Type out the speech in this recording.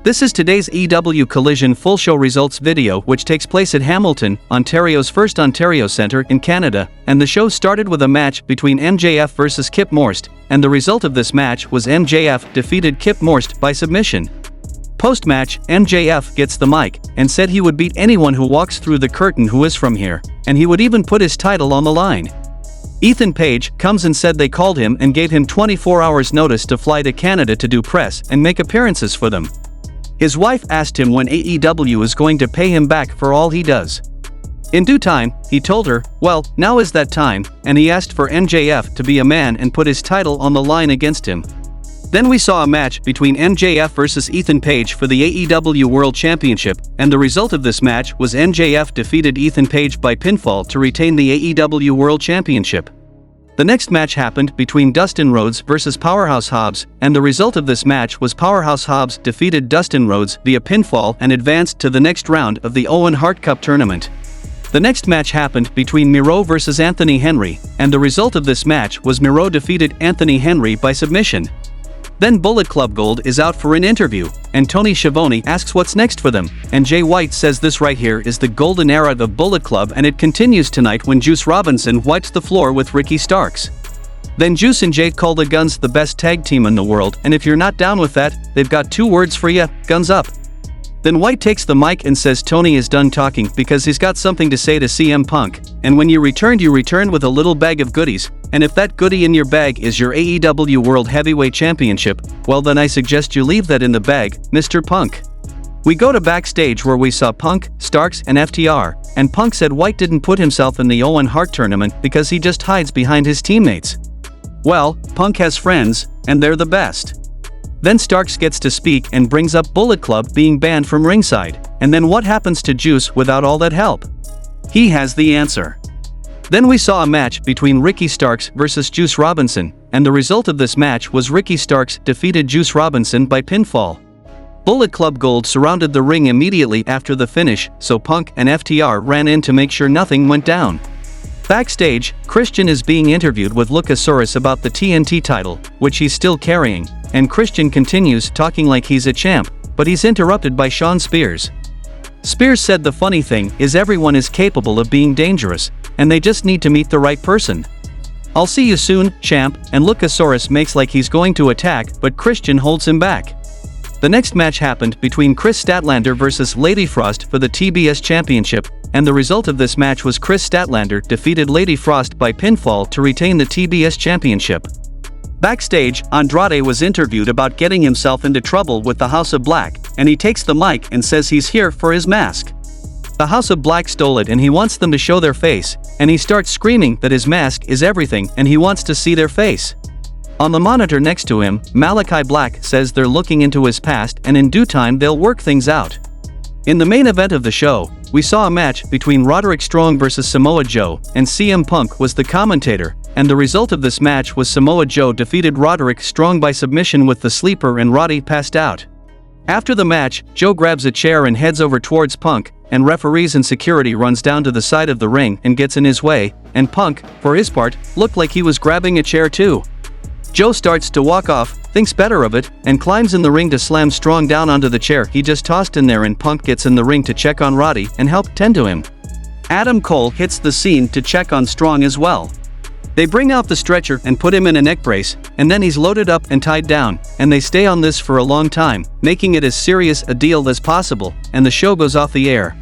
This is today's AEW Collision full show results video, which takes place at Hamilton, Ontario's first Ontario Centre in Canada, and the show started with a match between MJF versus Kip Morst, and the result of this match was MJF defeated Kip Morst by submission. Post-match, MJF gets the mic and said he would beat anyone who walks through the curtain who is from here, and he would even put his title on the line. Ethan Page comes and said they called him and gave him 24 hours notice to fly to Canada to do press and make appearances for them. His wife asked him when AEW is going to pay him back for all he does. In due time, he told her, well, now is that time, and he asked for MJF to be a man and put his title on the line against him. Then we saw a match between MJF versus Ethan Page for the AEW World Championship, and the result of this match was MJF defeated Ethan Page by pinfall to retain the AEW World Championship. The next match happened between Dustin Rhodes versus Powerhouse Hobbs, and the result of this match was Powerhouse Hobbs defeated Dustin Rhodes via pinfall and advanced to the next round of the Owen Hart Cup tournament. The next match happened between Miro versus Anthony Henry, and the result of this match was Miro defeated Anthony Henry by submission. Then Bullet Club Gold is out for an interview, and Tony Schiavone asks what's next for them, and Jay White says this right here is the golden era of Bullet Club, and it continues tonight when Juice Robinson wipes the floor with Ricky Starks. Then Juice and Jay call the Guns the best tag team in the world, and if you're not down with that, they've got two words for you: guns up. Then White takes the mic and says Tony is done talking because he's got something to say to CM Punk, and when you return with a little bag of goodies, and if that goodie in your bag is your AEW World Heavyweight Championship, well then I suggest you leave that in the bag, Mr. Punk. We go to backstage where we saw Punk, Starks and FTR, and Punk said White didn't put himself in the Owen Hart tournament because he just hides behind his teammates. Well, Punk has friends, and they're the best. Then Starks gets to speak and brings up Bullet Club being banned from ringside, and then what happens to Juice without all that help? He has the answer. Then we saw a match between Ricky Starks versus Juice Robinson, and the result of this match was Ricky Starks defeated Juice Robinson by pinfall. Bullet Club Gold surrounded the ring immediately after the finish, so Punk and FTR ran in to make sure nothing went down. Backstage, Christian is being interviewed with Luchasaurus about the TNT title, which he's still carrying, and Christian continues talking like he's a champ, but he's interrupted by Shawn Spears. Spears said the funny thing is everyone is capable of being dangerous, and they just need to meet the right person. I'll see you soon, champ, and Luchasaurus makes like he's going to attack, but Christian holds him back. The next match happened between Kris Statlander versus Lady Frost for the TBS Championship, and the result of this match was Kris Statlander defeated Lady Frost by pinfall to retain the TBS Championship. Backstage, Andrade was interviewed about getting himself into trouble with the House of Black, and he takes the mic and says he's here for his mask. The House of Black stole it and he wants them to show their face, and he starts screaming that his mask is everything and he wants to see their face. On the monitor next to him, Malachi Black says they're looking into his past and in due time they'll work things out. In the main event of the show, we saw a match between Roderick Strong versus Samoa Joe, and CM Punk was the commentator, and the result of this match was Samoa Joe defeated Roderick Strong by submission with the sleeper and Roddy passed out. After the match, Joe grabs a chair and heads over towards Punk, and referees and security runs down to the side of the ring and gets in his way, and Punk, for his part, looked like he was grabbing a chair too. Joe starts to walk off, thinks better of it, and climbs in the ring to slam Strong down onto the chair he just tossed in there, and Punk gets in the ring to check on Roddy and help tend to him. Adam Cole hits the scene to check on Strong as well. They bring out the stretcher and put him in a neck brace, and then he's loaded up and tied down, and they stay on this for a long time, making it as serious a deal as possible, and the show goes off the air.